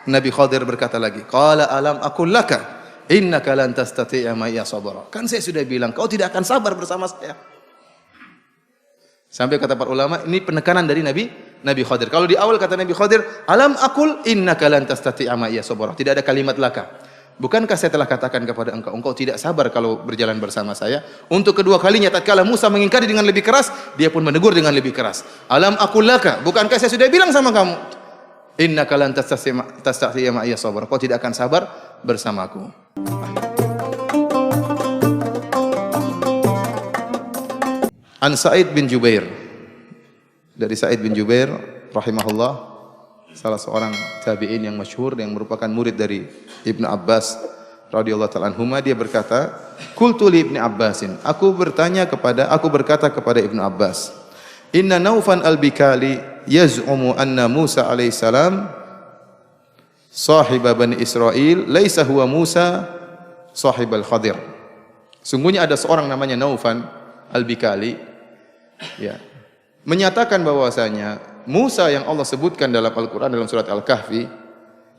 Nabi Khadir berkata lagi, qala alam aqul laka innaka lan tastati'a ma'iya sabra. Kan saya sudah bilang kau tidak akan sabar bersama saya. Sampai kata para ulama, ini penekanan dari Nabi Khadir. Kalau di awal kata Nabi Khadir, alam aqul innaka lan tastati'a ma'iya sabra. Tidak ada kalimat laka. Bukankah saya telah katakan kepada engkau, engkau tidak sabar kalau berjalan bersama saya? Untuk kedua kalinya tatkala Musa mengingkari dengan lebih keras, dia pun menegur dengan lebih keras. Alam aqul laka, bukankah saya sudah bilang sama kamu, innaka lan tastati'a ma'iya sabra. Kau tidak akan sabar bersamaku. An Sa'id bin Jubair, dari Sa'id bin Jubair rahimahullah, salah seorang tabi'in yang masyhur yang merupakan murid dari Ibnu Abbas radhiyallahu ta'ala anhuma, dia berkata, qultu li Ibnu Abbasin, aku berkata kepada Ibnu Abbas, inna Naufan al-Bikali yaz'umu anna Musa alaihissalam sahiba Bani Israel laisa huwa Musa sahibal Khadir. Sungguhnya ada seorang namanya Naufan al-Bikali, ya, menyatakan bahwasanya Musa yang Allah sebutkan dalam Al-Quran dalam surat Al-Kahfi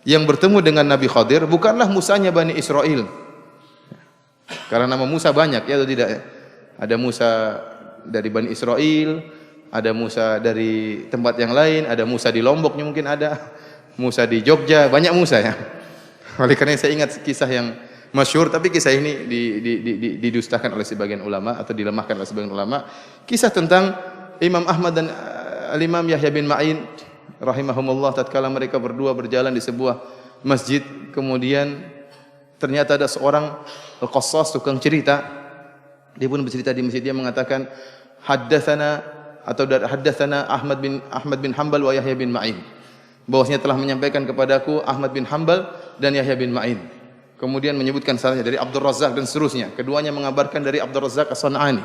yang bertemu dengan Nabi Khadir bukanlah Musanya Bani Israel. Karena nama Musa banyak, ya atau tidak ya? Ada Musa dari Bani Israel, ada Musa dari tempat yang lain, ada Musa di Lomboknya mungkin ada, Musa di Jogja, banyak Musa ya. Oleh karena saya ingat kisah yang masyhur, tapi kisah ini didustakan oleh sebagian ulama atau dilemahkan oleh sebagian ulama. Kisah tentang Imam Ahmad dan Al-Imam Yahya bin Ma'in rahimahumullah, tatkala mereka berdua berjalan di sebuah masjid, kemudian ternyata ada seorang al-qassas, tukang cerita. Dia pun bercerita di masjid, dia mengatakan haddatsana Ahmad bin Hanbal wa Yahya bin Ma'in, bahwasanya telah menyampaikan kepadaku Ahmad bin Hanbal dan Yahya bin Ma'in. Kemudian menyebutkan salahnya dari Abdul Razzaq dan seterusnya. Keduanya mengabarkan dari Abdul Razzaq As-San'ani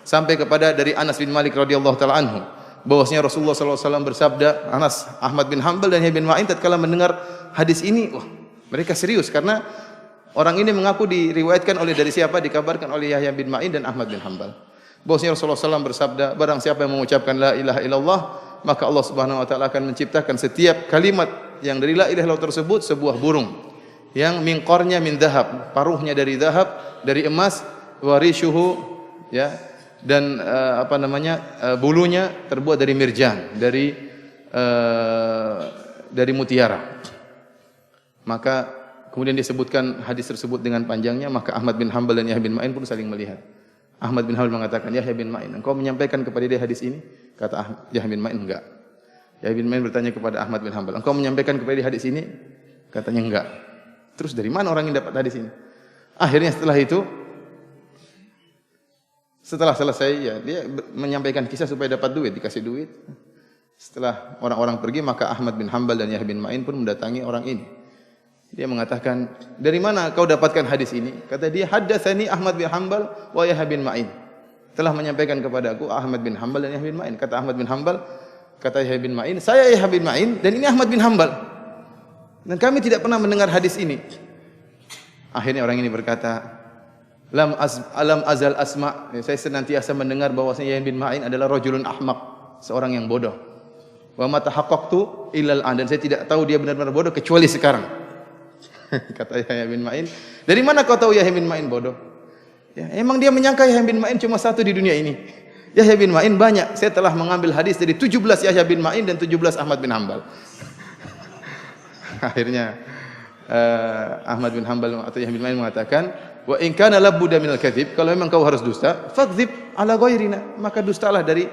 sampai kepada dari Anas bin Malik radhiyallahu taala anhu, bahwasanya Rasulullah sallallahu alaihi wasallam bersabda, Ahmad bin Hanbal dan Yahya bin Ma'in tatkala mendengar hadis ini, wah, mereka serius karena orang ini mengaku diriwayatkan oleh dari siapa? Dikabarkan oleh Yahya bin Ma'in dan Ahmad bin Hanbal. Bahwasanya Rasulullah SAW bersabda, barang siapa yang mengucapkan la ilaha illallah, maka Allah Subhanahu wa taala akan menciptakan setiap kalimat yang dari la ilaha illallah tersebut sebuah burung yang minqarnya min dhahab, paruhnya dari dhahab, dari emas, warishuhu, ya, dan bulunya terbuat dari mirjan, dari mutiara. Maka kemudian disebutkan hadis tersebut dengan panjangnya, maka Ahmad bin Hanbal dan Yahya bin Ma'in pun saling melihat. Ahmad bin Hanbal mengatakan, Yahya bin Ma'in, engkau menyampaikan kepada dia hadis ini? Kata Yahya bin Ma'in, enggak. Yahya bin Ma'in bertanya kepada Ahmad bin Hanbal, engkau menyampaikan kepada dia hadis ini? Katanya enggak. Terus dari mana orang ini dapat hadis ini? Akhirnya setelah itu, setelah selesai, ya, dia menyampaikan kisah supaya dapat duit, dikasih duit. Setelah orang-orang pergi, maka Ahmad bin Hanbal dan Yahya bin Ma'in pun mendatangi orang ini. Dia mengatakan, dari mana kau dapatkan hadis ini? Kata dia, haddatsani Ahmad bin Hanbal wa Yahya bin Ma'in. Telah menyampaikan kepada aku Ahmad bin Hanbal dan Yahya bin Ma'in. Kata Ahmad bin Hanbal, kata Yahya bin Ma'in, saya Yahya bin Ma'in dan ini Ahmad bin Hanbal. Dan kami tidak pernah mendengar hadis ini. Akhirnya orang ini berkata, alam azal asma, saya senantiasa mendengar bahwasanya Yahya bin Ma'in adalah rajulun ahmaq, seorang yang bodoh. Wa ma tahaqqaqtu illal an, dan saya tidak tahu dia benar-benar bodoh kecuali sekarang. Kata Yahya bin Ma'in, dari mana kau tahu Yahya bin Ma'in bodoh? Ya, emang dia menyangka Yahya bin Ma'in cuma satu di dunia ini. Yahya bin Ma'in banyak. Saya telah mengambil hadis dari 17 Yahya bin Ma'in dan 17 Ahmad bin Hanbal. Akhirnya Ahmad bin Hanbal atau Yahya bin Ma'in mengatakan, wa in kana labudda minal kadzib, kalau memang kau harus dusta, fakdzib ala ghairina, maka dustalah dari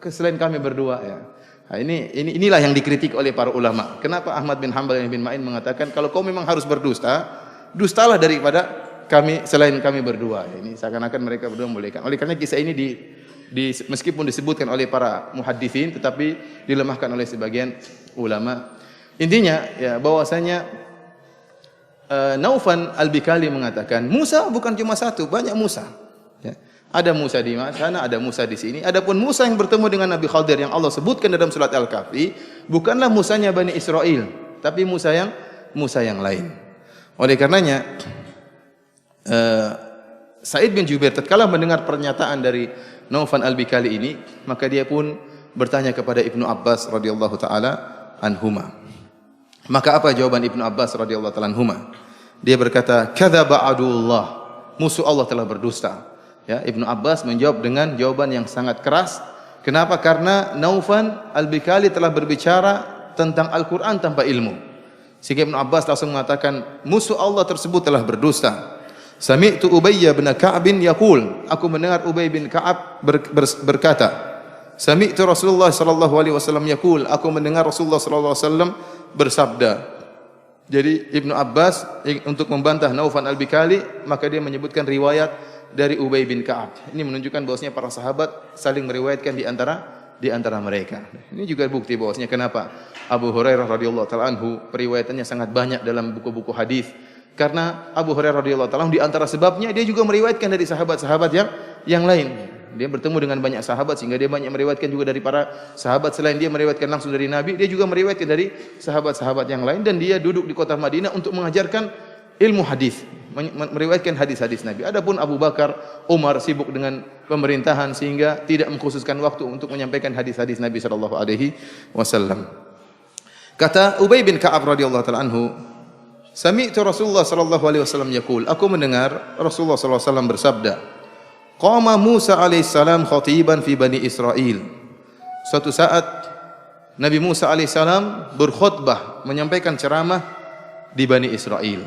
selain kami berdua, ya. Nah, inilah yang dikritik oleh para ulama. Kenapa Ahmad bin Hanbal dan bin Ma'in mengatakan kalau kau memang harus berdusta, dustalah daripada kami selain kami berdua. Ini seakan-akan mereka berdua membolehkan. Oleh karena kisah ini meskipun disebutkan oleh para muhadditsin, tetapi dilemahkan oleh sebagian ulama. Intinya ya bahwasanya Naufan al-Bikali mengatakan Musa bukan cuma satu, banyak Musa. Ya. Ada Musa di sana, ada Musa di sini. Adapun Musa yang bertemu dengan Nabi Khadir yang Allah sebutkan dalam surat Al-Kahfi, bukanlah Musanya Bani Israel, tapi Musa yang lain. Oleh karenanya, Sa'id bin Jubair tatkala mendengar pernyataan dari Naufan al-Bikali ini, maka dia pun bertanya kepada Ibnu Abbas radhiyallahu taala anhuma. Maka apa jawaban Ibnu Abbas radhiyallahu taala anhuma? Dia berkata, "Kadzaba aduwwullah." Musuh Allah telah berdusta. Ya, Ibnu Abbas menjawab dengan jawaban yang sangat keras. Kenapa? Karena Naufal Al-Bikali telah berbicara tentang Al-Qur'an tanpa ilmu. Sehingga Ibnu Abbas langsung mengatakan, musuh Allah tersebut telah berdusta. Sami'tu Ubay bin Ka'ab yaqul, aku mendengar Ubay bin Ka'ab berkata, Sami'tu Rasulullah sallallahu alaihi wasallam yaqul, aku mendengar Rasulullah sallallahu alaihi wasallam bersabda. Jadi Ibnu Abbas untuk membantah Naufal Al-Bikali, maka dia menyebutkan riwayat dari Ubay bin Ka'ab. Ini menunjukkan bahwasanya para sahabat saling meriwayatkan di antara mereka. Ini juga bukti bahwasanya kenapa Abu Hurairah radhiyallahu taala anhu periwayatannya sangat banyak dalam buku-buku hadis. Karena Abu Hurairah radhiyallahu taala di antara sebabnya dia juga meriwayatkan dari sahabat-sahabat yang lain. Dia bertemu dengan banyak sahabat sehingga dia banyak meriwayatkan juga dari para sahabat. Selain dia meriwayatkan langsung dari Nabi, dia juga meriwayatkan dari sahabat-sahabat yang lain, dan dia duduk di kota Madinah untuk mengajarkan ilmu hadis, meriwayatkan hadis-hadis Nabi. Adapun Abu Bakar, Umar sibuk dengan pemerintahan sehingga tidak mengkhususkan waktu untuk menyampaikan hadis-hadis Nabi sallallahu alaihi wasallam. Kata Ubay bin Ka'ab radhiyallahu taala anhu, sami'tu Rasulullah sallallahu alaihi wasallam yaqul, aku mendengar Rasulullah sallallahu alaihi wasallam bersabda, qama Musa alaihissalam khatiban fi Bani Israel. Suatu saat Nabi Musa alaihissalam berkhutbah, menyampaikan ceramah di Bani Israel.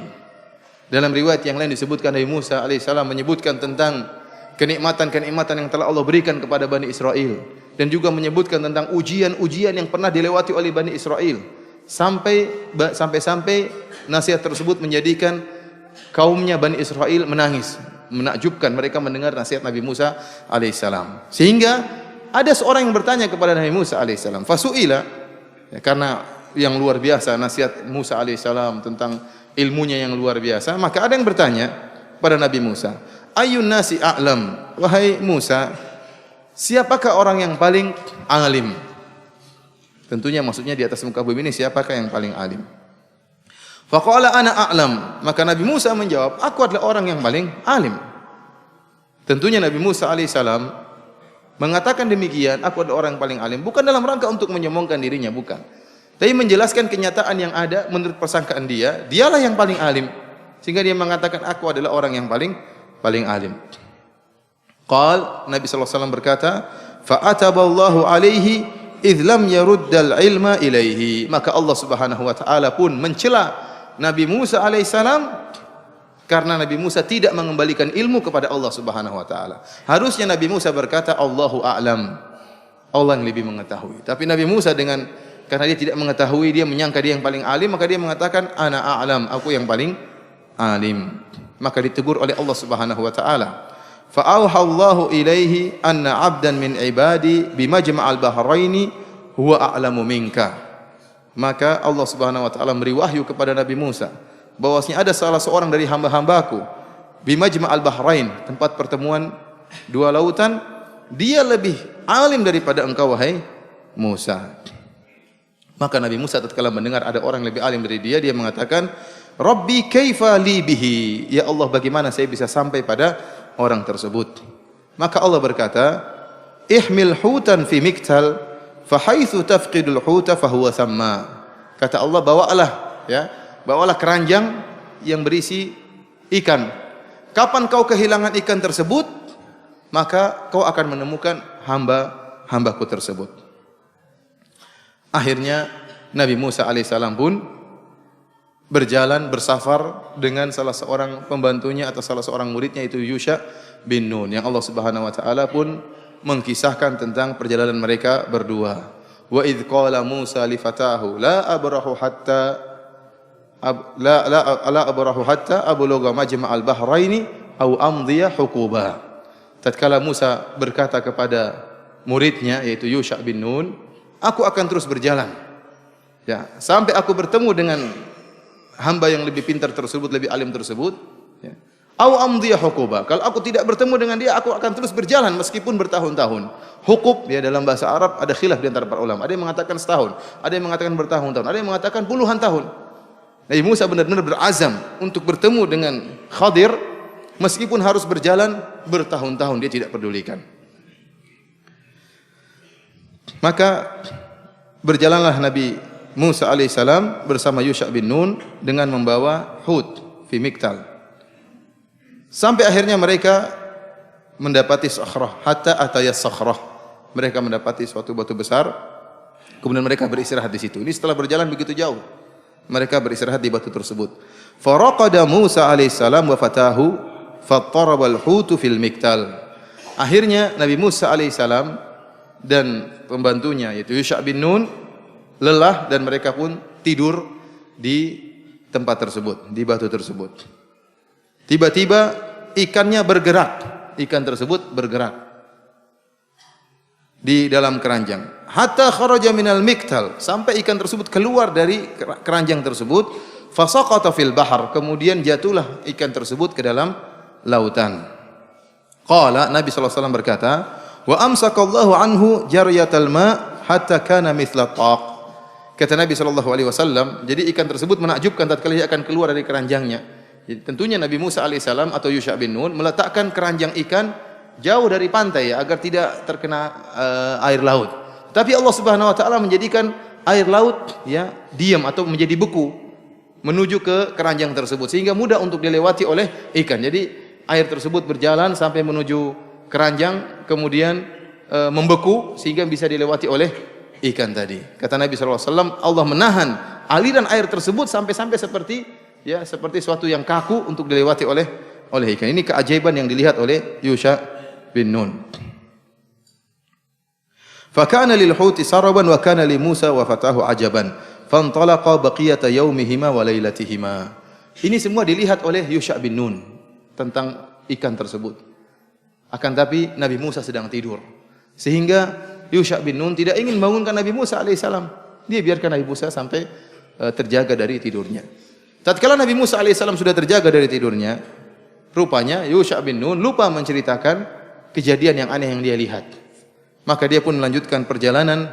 Dalam riwayat yang lain disebutkan Nabi Musa alaihissalam menyebutkan tentang kenikmatan-kenikmatan yang telah Allah berikan kepada Bani Israel, dan juga menyebutkan tentang ujian-ujian yang pernah dilewati oleh Bani Israel, sampai nasihat tersebut menjadikan kaumnya Bani Israel menangis. Menakjubkan mereka mendengar nasihat Nabi Musa alaihissalam. Sehingga ada seorang yang bertanya kepada Nabi Musa alaihissalam, fasuila, ya, karena yang luar biasa nasihat Musa alaihissalam tentang ilmunya yang luar biasa, maka ada yang bertanya pada Nabi Musa, ayyun nasi a'lam, wahai Musa, siapakah orang yang paling alim? Tentunya maksudnya di atas muka bumi ini siapakah yang paling alim? Faqala ana a'lam, maka Nabi Musa menjawab, aku adalah orang yang paling alim. Tentunya Nabi Musa alaihissalam mengatakan demikian, aku adalah orang yang paling alim, bukan dalam rangka untuk menyombongkan dirinya, bukan. Tapi menjelaskan kenyataan yang ada menurut persangkaan dia, dialah yang paling alim. Sehingga dia mengatakan aku adalah orang yang paling alim. Qal, Nabi sallallahu alaihi wasallam berkata, fa ataballahu alaihi idh lam yaruddal ilma ilaihi. Maka Allah Subhanahu wa taala pun mencela Nabi Musa alaihissalam karena Nabi Musa tidak mengembalikan ilmu kepada Allah Subhanahu wa taala. Harusnya Nabi Musa berkata Allahu a'lam, Allah yang lebih mengetahui. Tapi Nabi Musa karena dia tidak mengetahui, dia menyangka dia yang paling alim, maka dia mengatakan ana a'lam, aku yang paling alim. Maka ditegur oleh Allah Subhanahu wa taala. Fa auha Allahu ilaihi anna 'abdan min ibadi bimajma'al bahraini huwa a'lamu minka. Maka Allah Subhanahu wa taala beri wahyu kepada Nabi Musa bahwasanya ada salah seorang dari hamba-hambaku bimajma'al bahrain, tempat pertemuan dua lautan, dia lebih alim daripada engkau wahai Musa. Maka Nabi Musa tatkala mendengar ada orang lebih alim dari dia mengatakan, Rabbi kaifa li bihi, ya Allah bagaimana saya bisa sampai pada orang tersebut. Maka Allah berkata, ihmil hutan fi miktal fa haitsu tafqidul huta fa huwa thamma. Kata Allah, bawalah keranjang yang berisi ikan. Kapan kau kehilangan ikan tersebut, maka kau akan menemukan hamba-hambaku tersebut. Akhirnya Nabi Musa alaihissalam pun bersafar dengan salah seorang pembantunya atau salah seorang muridnya, yaitu Yusha bin Nun, yang Allah Subhanahu wa taala pun mengkisahkan tentang perjalanan mereka berdua. Wa idz qala Musa li fatahu la abrahu hatta ablugha majma'al bahraini aw amdiya huquba. Tatkala Musa berkata kepada muridnya, yaitu Yusha bin Nun, aku akan terus berjalan, ya, sampai aku bertemu dengan hamba yang lebih pintar tersebut, lebih alim tersebut, ya. Au amdhiya huquba. Kalau aku tidak bertemu dengan dia, aku akan terus berjalan meskipun bertahun-tahun. Hukub, ya, dalam bahasa Arab ada khilaf di antara para ulama. Ada yang mengatakan setahun, ada yang mengatakan bertahun-tahun, ada yang mengatakan puluhan tahun. Nabi Musa benar-benar berazam untuk bertemu dengan Khadir meskipun harus berjalan bertahun-tahun, dia tidak pedulikan. Maka berjalanlah Nabi Musa alaihissalam bersama Yusha bin Nun dengan membawa hut fi miktal. Sampai akhirnya mereka mendapati sakhrah, hatta atayas sakhrah. Mereka mendapati suatu batu besar, kemudian mereka beristirahat di situ. Ini setelah berjalan begitu jauh. Mereka beristirahat di batu tersebut. Faraqada Musa alaihissalam wa fatahu fattarabal hutu fil miktal. Akhirnya Nabi Musa alaihissalam dan pembantunya yaitu Yusha bin Nun lelah dan mereka pun tidur di tempat tersebut, di batu tersebut. Tiba-tiba ikannya bergerak, ikan tersebut bergerak di dalam keranjang. Hatta kharaja minal miktal, sampai ikan tersebut keluar dari keranjang tersebut. Fasaqata fil bahar, kemudian jatuhlah ikan tersebut ke dalam lautan. Qala, Nabi SAW berkata, wa amsakallahu anhu jaryatal ma hatta kana mithla taq. Kata Nabi SAW, jadi ikan tersebut menakjubkan tatkala ia akan keluar dari keranjangnya. Jadi, tentunya Nabi Musa alaihissalam atau Yusha bin Nun meletakkan keranjang ikan jauh dari pantai ya, agar tidak terkena air laut. Tapi Allah Subhanahu wa taala menjadikan air laut ya diam atau menjadi beku menuju ke keranjang tersebut sehingga mudah untuk dilewati oleh ikan. Jadi air tersebut berjalan sampai menuju keranjang kemudian membeku sehingga bisa dilewati oleh ikan tadi. Kata Nabi SAW, Allah menahan aliran air tersebut sampai-sampai seperti suatu yang kaku untuk dilewati oleh ikan. Ini keajaiban yang dilihat oleh Yusha bin Nun. Fakana lil huti saraban wa kana li Musa wa fatahu ajaban. Fantalaqa baqiyata yaumihima wa lailatihima. Ini semua dilihat oleh Yusha bin Nun tentang ikan tersebut. Akan tapi Nabi Musa sedang tidur. Sehingga Yusha bin Nun tidak ingin membangunkan Nabi Musa alaihissalam. Dia biarkan Nabi Musa sampai terjaga dari tidurnya. Tatkala Nabi Musa alaihissalam sudah terjaga dari tidurnya, rupanya Yusha bin Nun lupa menceritakan kejadian yang aneh yang dia lihat. Maka dia pun melanjutkan perjalanan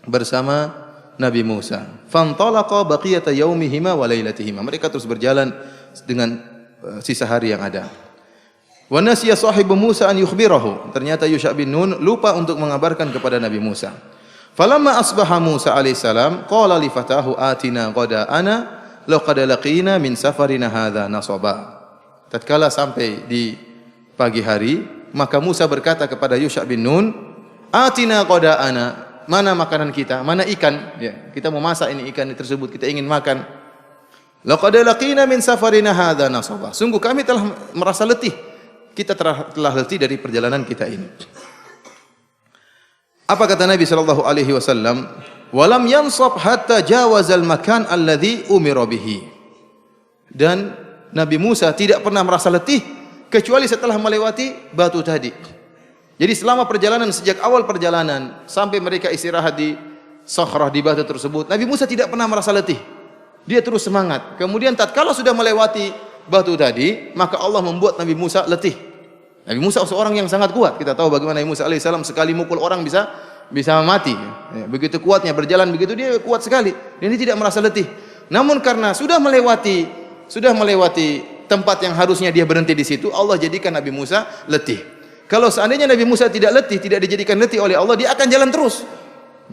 bersama Nabi Musa. Fantalaqa baqiyata yaumihima wa lailatihima. Mereka terus berjalan dengan sisa hari yang ada. Wa nasiya sahibu Musa an yukhbirahu. Ternyata Yusha bin Nun lupa untuk mengabarkan kepada Nabi Musa. Falamma asbaha Musa alaihissalam qala li fatahu atina ghada'ana laqad laqina min safarina hadza nasaba. Tatkala sampai di pagi hari, maka Musa berkata kepada Yusha bin Nun, atina ghada'ana, mana makanan kita, mana ikan? Ya, kita mau masak ini ikan tersebut, kita ingin makan. Laqad laqina min safarina hadza nasaba. Sungguh kami telah merasa letih. Kita telah letih dari perjalanan kita ini. Apa kata Nabi sallallahu alaihi wasallam? Walam yansab hatta jawazal makan alladhi umira bihi. Dan Nabi Musa tidak pernah merasa letih kecuali setelah melewati batu tadi. Jadi selama perjalanan, sejak awal perjalanan sampai mereka istirahat di sakhrah, di batu tersebut, Nabi Musa tidak pernah merasa letih. Dia terus semangat. Kemudian tatkala sudah melewati batu tadi, maka Allah membuat Nabi Musa letih. Nabi Musa seorang yang sangat kuat. Kita tahu bagaimana Nabi Musa alaihissalam sekali mukul orang bisa mati. Ya, begitu kuatnya berjalan begitu, dia kuat sekali. Dan dia tidak merasa letih. Namun karena sudah melewati tempat yang harusnya dia berhenti di situ, Allah jadikan Nabi Musa letih. Kalau seandainya Nabi Musa tidak letih, tidak dijadikan letih oleh Allah, dia akan jalan terus.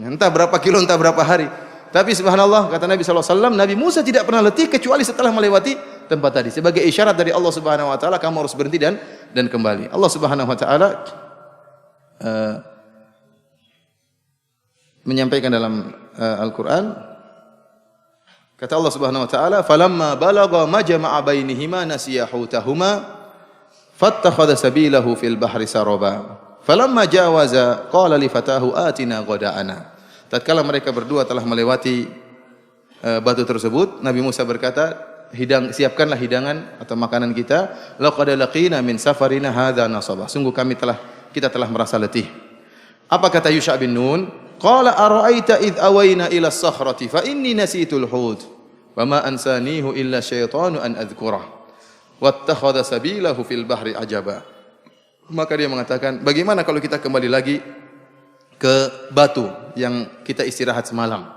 Entah berapa kilo, entah berapa hari. Tapi subhanallah, kata Nabi SAW, Nabi Musa tidak pernah letih kecuali setelah melewati tempat tadi. Sebagai isyarat dari Allah Subhanahu Wa Taala, kamu harus berhenti dan kembali. Allah Subhanahu Wa Taala menyampaikan dalam Al-Quran, kata Allah Subhanahu Wa Taala, falamma balagha majma'a bainihima nasiya hutahuma fattakhadha sabilahu fil bahri saraba falamma jawaza qala li fatahu atina ghada'ana. Tatkala mereka berdua telah melewati batu tersebut, Nabi Musa berkata, siapkanlah hidangan atau makanan kita. Laqad laqina min safarina hadza nasaba. Sungguh kita telah merasa letih. Apa kata Yusha bin Nun? Qala ara'aita id awayna ila as-sakhrati fa inni nasitul hut wa ma ansanihu illa syaitanu an adhkurah wattakhadha sabilahu fil bahri ajaba. Maka dia mengatakan, bagaimana kalau kita kembali lagi ke batu yang kita istirahat semalam.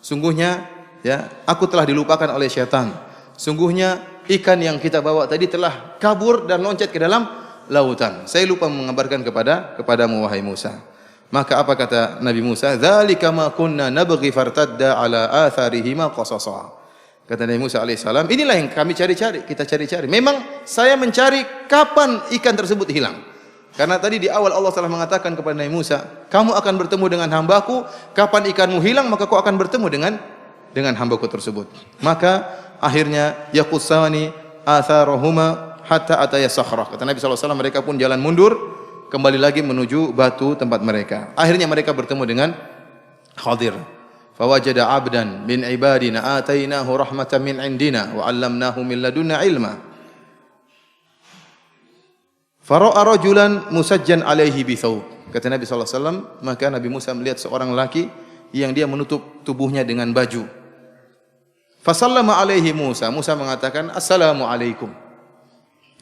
Sungguhnya ya, aku telah dilupakan oleh syaitan. Sungguhnya ikan yang kita bawa tadi telah kabur dan loncat ke dalam lautan. Saya lupa mengabarkan kepadamu wahai Musa. Maka apa kata Nabi Musa? Dzalika ma kunna nabghi fartadda ala atharihima qasasa. Kata Nabi Musa alaihissalam, inilah yang kami cari-cari, kita cari-cari. Memang saya mencari kapan ikan tersebut hilang. Karena tadi di awal Allah telah mengatakan kepada Nabi Musa, kamu akan bertemu dengan hambaku, kapan ikanmu hilang maka kau akan bertemu dengan hambaku tersebut. Maka akhirnya yaqussani atharahuma hatta ataya sakhrah. Kata Nabi SAW, mereka pun jalan mundur, kembali lagi menuju batu tempat mereka. Akhirnya mereka bertemu dengan Khadir. Fawajada 'abdan min ibadina atainahu rahmatan min indina wa 'allamnahu min ladunna ilma. Fara'a rajulan musajjan alaihi bi thawb. Kata Nabi SAW, maka Nabi Musa melihat seorang laki yang dia menutup tubuhnya dengan baju. Fasallama alaihi Musa. Musa mengatakan, assalamu alaikum.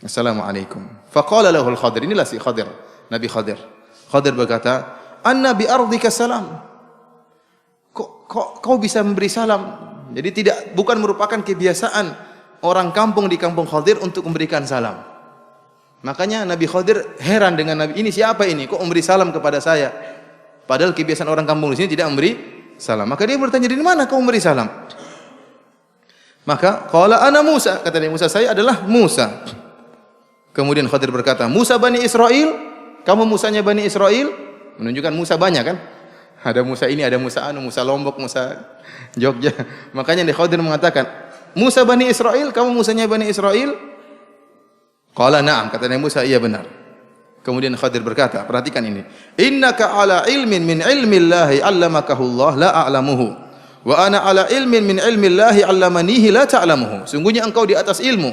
Assalamu alaikum. Faqala lahu al-Khadir. Inilah si Khadir, Nabi Khadir. Khadir berkata, anna bi ardika salam. Kau bisa memberi salam. Jadi bukan merupakan kebiasaan orang kampung di kampung Khadir untuk memberikan salam. Makanya Nabi Khadir heran dengan Nabi, ini siapa ini? Kok memberi salam kepada saya? Padahal kebiasaan orang kampung di sini tidak memberi salam. Maka dia bertanya, dari mana kau memberi salam? Maka qala ana Musa, kata Nabi Musa, saya adalah Musa. Kemudian Khadir berkata, Musa Bani Israel, kamu Musanya Bani Israel? Menunjukkan Musa banyak kan? Ada Musa ini, ada Musa anu, Musa Lombok, Musa Jogja. Makanya Khadir mengatakan, Musa Bani Israel, kamu Musanya Bani Israel? Qala na'am, kata Nabi Musa, iya benar. Kemudian Khadir berkata, perhatikan ini, innaka ala ilmin min ilmillahi 'allamakahu Allah la a'lamuhu wa ana ala ilmin min ilmillahi 'allamanihi la ta'lamuhu. Sungguhnya engkau di atas ilmu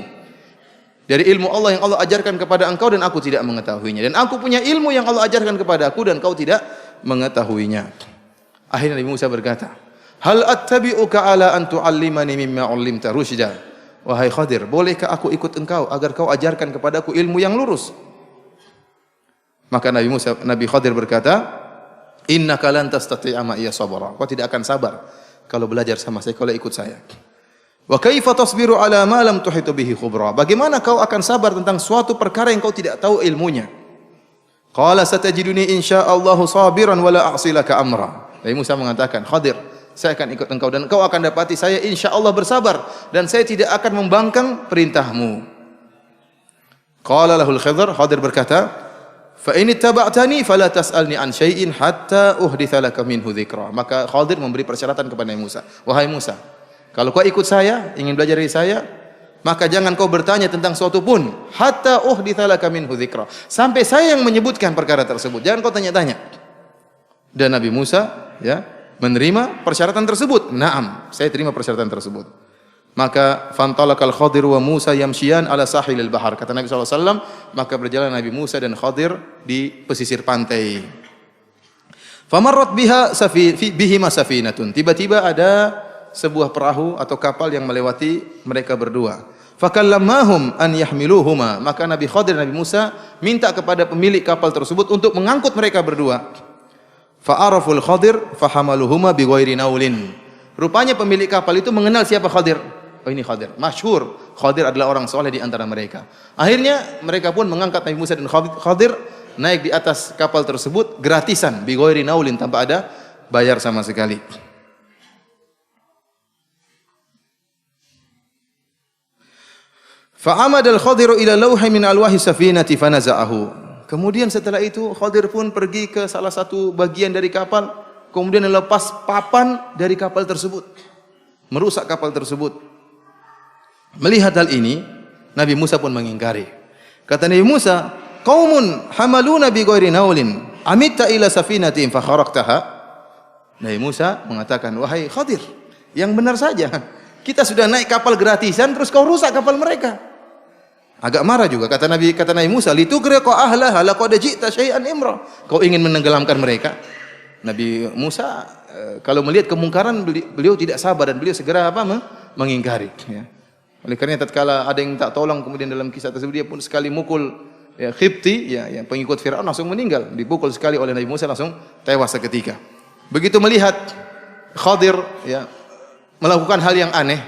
dari ilmu Allah yang Allah ajarkan kepada engkau dan aku tidak mengetahuinya, dan aku punya ilmu yang Allah ajarkan kepada aku dan kau tidak mengetahuinya. Akhirnya Nabi Musa berkata, hal attabi'uka ala an tu'allimani mimma 'allimta rusyda. Wahai Khadir, bolehkah aku ikut engkau agar kau ajarkan kepadaku ilmu yang lurus? Maka Nabi Khadir berkata, innaka lan tastati'a ma'iya sabra. Kau tidak akan sabar kalau belajar sama saya, kalau ikut saya. Wa kaifa tasbiru ala ma lam tuhitu bihi khubra. Bagaimana kau akan sabar tentang suatu perkara yang kau tidak tahu ilmunya? Qala satajiduni insyaallahu sabiran wala a'silaka amra. Nabi Musa mengatakan, Khadir, saya akan ikut engkau dan engkau akan dapati saya insyaallah bersabar dan saya tidak akan membangkang perintahmu. Qala lahul Khadir, Khadir berkata, fa in ittaba'tani fala tas'alni an syai'in hatta uhditsa laka minhu dzikra. Maka Khadir memberi persyaratan kepada Nabi Musa. Wahai Musa, kalau kau ikut saya, ingin belajar dari saya, maka jangan kau bertanya tentang suatu pun hatta uhditsa laka minhu dzikra. Sampai saya yang menyebutkan perkara tersebut. Jangan kau tanya-tanya. Dan Nabi Musa menerima persyaratan tersebut. Naam, saya terima persyaratan tersebut. Maka fantalakal Khadir wa Musa yamshiyan ala sahilil bahar. Kata Nabi SAW, maka berjalan Nabi Musa dan Khadir di pesisir pantai. Famarrat bihima safinatun. Tiba-tiba ada sebuah perahu atau kapal yang melewati mereka berdua. Fakallamahum an yahmiluhuma. Maka Nabi Khadir dan Nabi Musa minta kepada pemilik kapal tersebut untuk mengangkut mereka berdua. Fa'araful Khadir fahamaluhuma bighairi naulin. Rupanya pemilik kapal itu mengenal siapa Khadir. Oh, ini Khadir, masyhur. Khadir adalah orang soleh di antara mereka. Akhirnya mereka pun mengangkat Nabi Musa dan Khadir naik di atas kapal tersebut gratisan, bighairi naulin, tanpa ada bayar sama sekali. Fa'amad al-Khadiru ila lawhin min alwahi safinati fanaza'ahu. Kemudian setelah itu Khadir pun pergi ke salah satu bagian dari kapal, kemudian melepas papan dari kapal tersebut, merusak kapal tersebut. Melihat hal ini, Nabi Musa pun mengingkari. Kata Nabi Musa, qaumun hamaluna bi ghairi naulin amitta ila safinatin fa kharaqtaha. Nabi Musa mengatakan, wahai Khadir, yang benar saja. Kita sudah naik kapal gratisan terus kau rusak kapal mereka. Agak marah juga kata Nabi Musa, litugriqa ahlaha laqad ji'ta syai'an imra. Kau ingin menenggelamkan mereka. Nabi Musa kalau melihat kemungkaran beliau tidak sabar dan beliau segera mengingkari, ya. Oleh karena tatkala ada yang tak tolong, kemudian dalam kisah tersebut dia pun sekali mukul Khibti, ya, pengikut Firaun, langsung meninggal, dipukul sekali oleh Nabi Musa, langsung tewas seketika. Begitu melihat Khadir, ya, melakukan hal yang aneh,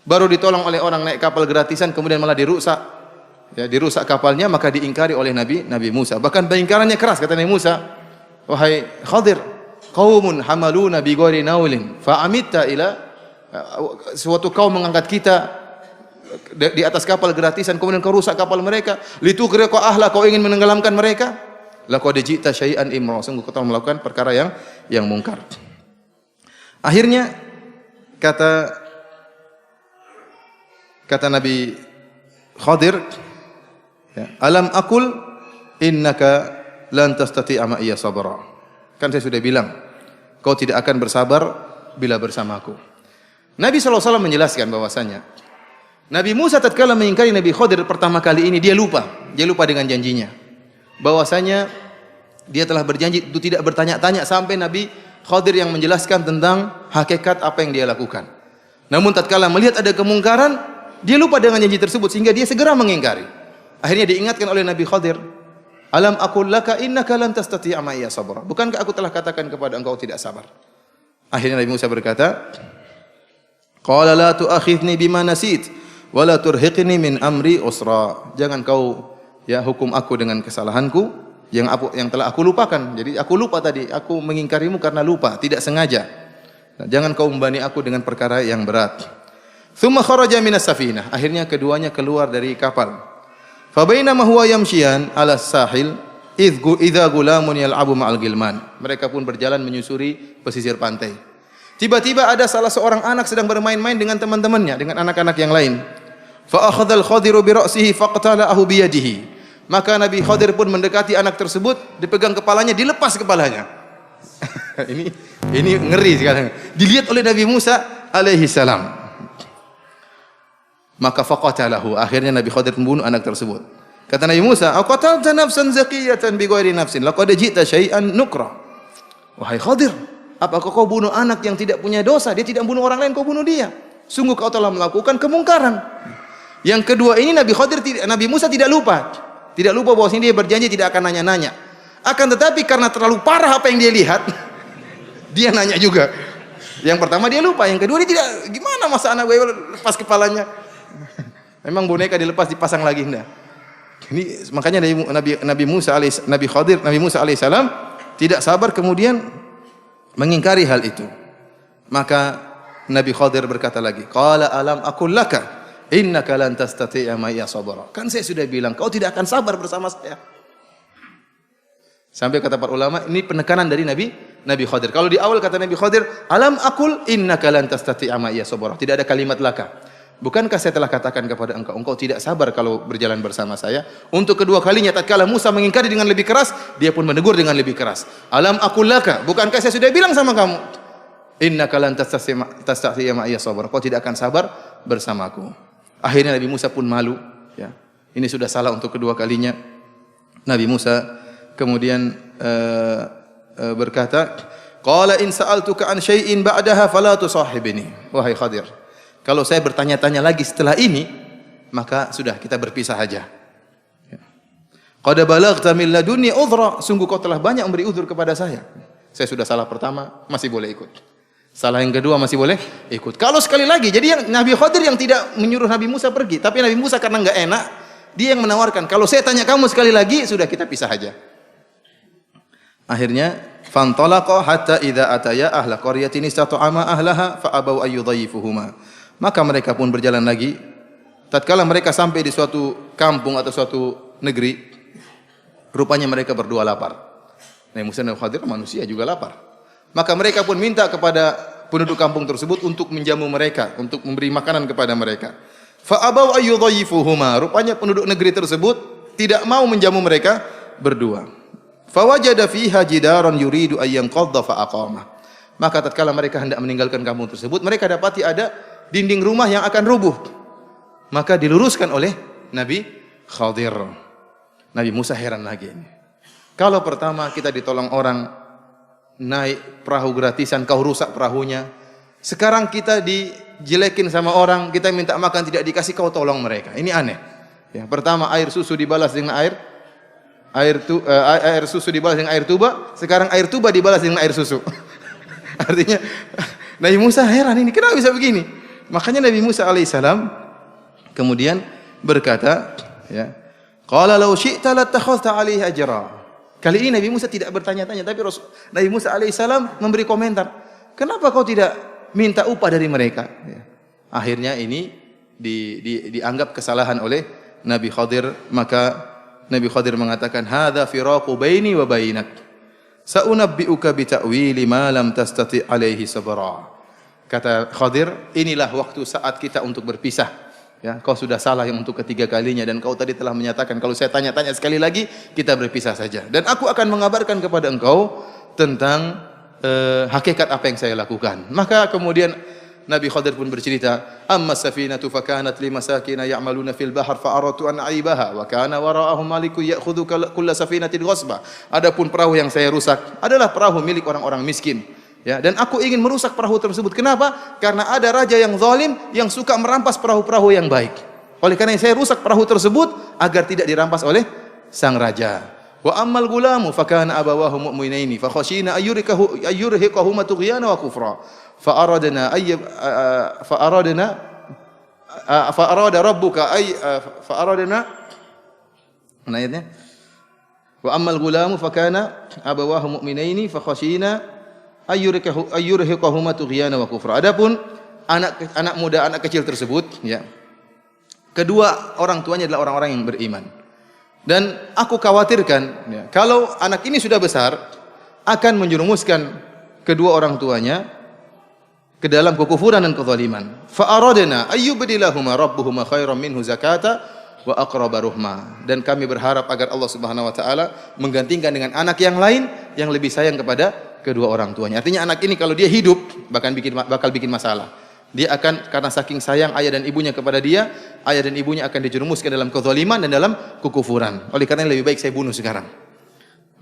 baru ditolong oleh orang naik kapal gratisan, kemudian malah dirusak, ya, dirusak kapalnya, maka diingkari oleh Nabi Musa. Bahkan pengingkarannya keras, kata Nabi Musa, wahai Khadir, qaumun hamaluna bi ghairi naulin fa amitta ila, suatu kaum mengangkat kita di atas kapal gratisan, kemudian kau rusak kapal mereka. Litughriqa ahla, kau ingin menenggelamkan mereka. Laqad ji'ta syai'an imra, sungguh kau telah melakukan perkara yang mungkar. Akhirnya kata Nabi Khadir, ya, alam aqul innaka lan tastati'a ma'iya sabra. Kan saya sudah bilang, kau tidak akan bersabar bila bersamaku. Nabi SAW menjelaskan bahwasanya Nabi Musa tatkala mengingkari Nabi Khadir pertama kali ini, dia lupa dengan janjinya. Bahwasanya dia telah berjanji untuk tidak bertanya-tanya sampai Nabi Khadir yang menjelaskan tentang hakikat apa yang dia lakukan. Namun tatkala melihat ada kemungkaran, dia lupa dengan janji tersebut sehingga dia segera mengingkari. Akhirnya diingatkan oleh Nabi Khadir, alam aqul laka innaka lan tastati'a ma'iya sabra. Bukankah aku telah katakan kepada engkau tidak sabar? Akhirnya Nabi Musa berkata, qala la tu'akhidhni bima nasit wa la turhiqni min amri usra. Jangan kau hukum aku dengan kesalahanku yang telah aku lupakan. Jadi aku lupa tadi, aku mengingkarimu karena lupa, tidak sengaja. Jangan kau membebani aku dengan perkara yang berat. Tsumma kharaja minas safinah. Akhirnya keduanya keluar dari kapal. Fa bainama huwa yamshiyan 'ala sahil idza gulamun yal'abu ma'al gilman. Mereka pun berjalan menyusuri pesisir pantai. Tiba-tiba ada salah seorang anak sedang bermain-main dengan teman-temannya, dengan anak-anak yang lain. Fa akhadha al-Khadiru bi ra'sihi faqtala'ahu bi yadihi. Maka Nabi Khadir pun mendekati anak tersebut, dipegang kepalanya, dilepas kepalanya. ini ngeri sekarang. Dilihat oleh Nabi Musa alaihi salam. Maka faqatalahu, akhirnya Nabi Khadir membunuh anak tersebut. Kata Nabi Musa, aqatalta nafsan zakiyatan bighairi nafsin laqad ji'ta syai'an nukra. Wahai Khadir, apakah kau bunuh anak yang tidak punya dosa? Dia tidak bunuh orang lain, kau bunuh dia. Sungguh kau telah melakukan kemungkaran. Yang kedua ini Nabi Musa tidak lupa. Tidak lupa bahwa dia berjanji tidak akan nanya-nanya. Akan tetapi karena terlalu parah apa yang dia lihat, dia nanya juga. Yang pertama dia lupa, yang kedua dia tidak, gimana masa anak gue lepas kepalanya? Memang boneka dilepas dipasang lagi enggak? Ini makanya Nabi Musa alaihissalam tidak sabar kemudian mengingkari hal itu. Maka Nabi Khadir berkata lagi, qala alam aqul laka innaka lan tastati'a ma'iya sabra. Kan saya sudah bilang kau tidak akan sabar bersama saya. Sampai kata para ulama, ini penekanan dari Nabi Khadir. Kalau di awal kata Nabi Khadir, alam aqul innaka lan tastati'a ma'iya sabra. Tidak ada kalimat laka. Bukankah saya telah katakan kepada engkau tidak sabar kalau berjalan bersama saya? Untuk kedua kalinya tatkala Musa mengingkari dengan lebih keras, dia pun menegur dengan lebih keras. Alam aqul laka, bukankah saya sudah bilang sama kamu, innaka lan tastati'a ma'iya sabra. Kau tidak akan sabar bersamaku. Akhirnya Nabi Musa pun malu, ya. Ini sudah salah untuk kedua kalinya. Nabi Musa kemudian berkata, qala in sa'altuka an syai'in ba'daha fala tusahibni. Wahai Khadir, kalau saya bertanya-tanya lagi setelah ini, maka sudah kita berpisah saja. Qad balaghta min ladunni udhra, sungguh kau telah banyak memberi uzur kepada saya. Saya sudah salah pertama, masih boleh ikut. Salah yang kedua masih boleh ikut. Kalau sekali lagi, jadi Nabi Khadir yang tidak menyuruh Nabi Musa pergi, tapi Nabi Musa karena enggak enak, dia yang menawarkan. Kalau saya tanya kamu sekali lagi, sudah kita pisah saja. Akhirnya fantalaqa hatta idza ataya ahla qaryatin istata'ama ahlaha fa abaw ayyudhayifuhuma. Maka mereka pun berjalan lagi. Tatkala mereka sampai di suatu kampung atau suatu negeri, rupanya mereka berdua lapar. Nabi Musa dan Khadir manusia juga lapar. Maka mereka pun minta kepada penduduk kampung tersebut untuk menjamu mereka, untuk memberi makanan kepada mereka. Fa abaw ayyudhayifuhuma. Rupanya penduduk negeri tersebut tidak mau menjamu mereka berdua. Fa wajada fiha jidaran yuridu ay yanqadha fa aqama. Maka tatkala mereka hendak meninggalkan kampung tersebut, mereka dapati ada dinding rumah yang akan rubuh. Maka diluruskan oleh Nabi Khadir. Nabi Musa heran lagi. Kalau pertama kita ditolong orang, naik perahu gratisan, kau rusak perahunya. Sekarang kita dijelekin sama orang, kita minta makan tidak dikasih, kau tolong mereka. Ini aneh. Ya, pertama air susu dibalas dengan air susu dibalas dengan air tuba, sekarang air tuba dibalas dengan air susu. Artinya Nabi Musa heran, ini kenapa bisa begini? Makanya Nabi Musa alaihissalam kemudian berkata, ya, qala law syi'ta lattakhadhta 'alaihi ajra. Kali ini Nabi Musa tidak bertanya-tanya, tapi Nabi Musa alaihissalam memberi komentar. Kenapa kau tidak minta upah dari mereka? Ya. Akhirnya ini dianggap kesalahan oleh Nabi Khadir, maka Nabi Khadir mengatakan, "Hadza firaqu baini wa bainak. Sa'unabbi'uka bi ta'wili ma lam tastati' alaihi sabra." Kata Khadir, inilah waktu saat kita untuk berpisah. Ya, kau sudah salah yang untuk ketiga kalinya dan kau tadi telah menyatakan kalau saya tanya-tanya sekali lagi kita berpisah saja. Dan aku akan mengabarkan kepada engkau tentang hakikat apa yang saya lakukan. Maka kemudian Nabi Khadir pun bercerita, "Amma safinatu fakanat limasakina ya'maluna fil bahr fa aradtu an aibaha wa kana wara'ahum malikun ya'khudhu kulla safinatin ghasba." Adapun perahu yang saya rusak adalah perahu milik orang-orang miskin. Ya, dan aku ingin merusak perahu tersebut. Kenapa? Karena ada raja yang zalim yang suka merampas perahu-perahu yang baik. Oleh karena saya rusak perahu tersebut agar tidak dirampas oleh sang raja. Wa ammal gulamu fakana abawahu mu'minaini fa khashina ayyurhiqahuma tughyana wa kufra. Fa arada rabbuka fa aradna ayatnya. Wa ammal gulamu fakana abawahu mu'minaini fa khashina ayyurhiqahuma tughyana wa kufra. Adapun anak muda, anak kecil tersebut, ya, kedua orang tuanya adalah orang-orang yang beriman. Dan aku khawatirkan, ya, kalau anak ini sudah besar akan menjerumuskan kedua orang tuanya ke dalam kekufuran dan kezaliman. Fa aradna ayyubdilahuma rabbuhuma khairan minhu zakata wa aqraba ruhma. Dan kami berharap agar Allah Subhanahu wa taala menggantikan dengan anak yang lain yang lebih sayang kepada kedua orang tuanya. Artinya anak ini kalau dia hidup bakal bikin masalah. Dia akan karena saking sayang ayah dan ibunya kepada dia, ayah dan ibunya akan dijerumuskan dalam kezaliman dan dalam kekufuran. Oleh karena lebih baik saya bunuh sekarang.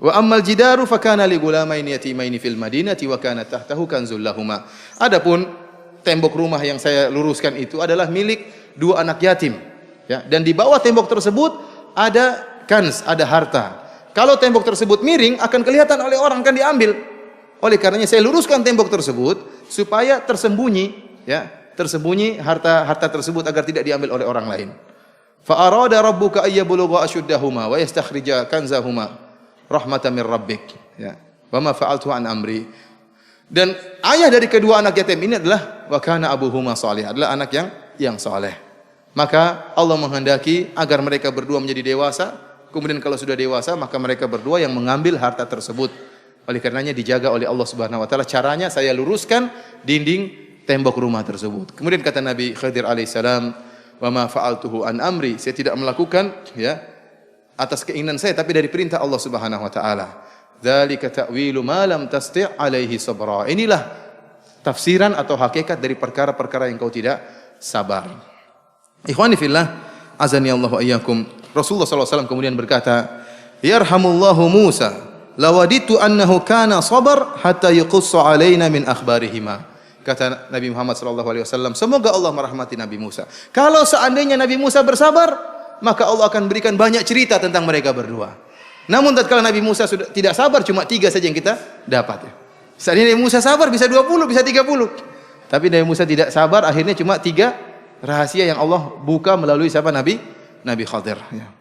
Wa ammal jidaru fakana li gulamaini yatimaini fil madinati wa kana tahtahu kanzul lahumā. Adapun tembok rumah yang saya luruskan itu adalah milik dua anak yatim, ya, dan di bawah tembok tersebut ada kanz, ada harta. Kalau tembok tersebut miring akan kelihatan oleh orang, akan diambil. Oleh karenanya saya luruskan tembok tersebut supaya tersembunyi, ya, tersembunyi harta tersebut agar tidak diambil oleh orang lain. Fa arada rabbuka ayyablugha ashuddahuma wa yastakhrija kanzahuma rahmatan mir rabbik, ya. Wa ma fa'altu an amri. Dan ayah dari kedua anak yatim ini adalah wa kana abuhuma salih, adalah anak yang saleh. Maka Allah menghendaki agar mereka berdua menjadi dewasa, kemudian kalau sudah dewasa maka mereka berdua yang mengambil harta tersebut. Oleh karenanya dijaga oleh Allah Subhanahu wa taala. Caranya saya luruskan dinding tembok rumah tersebut. Kemudian kata Nabi Khidir alaihissalam, "Wa ma fa'altuhu an amri." Saya tidak melakukan, ya, atas keinginan saya tapi dari perintah Allah Subhanahu wa taala. Dzalika ta'wilu ma lam tasti' alaihi sabra. Inilah tafsiran atau hakikat dari perkara-perkara yang kau tidak sabar. Ikhwani fillah, azani Allah wa iyyakum. Rasulullah sallallahu alaihi wasallam kemudian berkata, "Yarhamullahu Musa. Lawaditu annahu kana sabar hatta yuqassa alaina min akhbarihima." Kata Nabi Muhammad sallallahu alaihi wasallam, semoga Allah merahmati Nabi Musa. Kalau seandainya Nabi Musa bersabar, maka Allah akan berikan banyak cerita tentang mereka berdua. Namun tatkala Nabi Musa sudah tidak sabar, cuma 3 saja yang kita dapat, ya. Seandainya Nabi Musa sabar bisa 20, bisa 30. Tapi Nabi Musa tidak sabar, akhirnya cuma 3 rahasia yang Allah buka melalui siapa? Nabi Khadir, ya.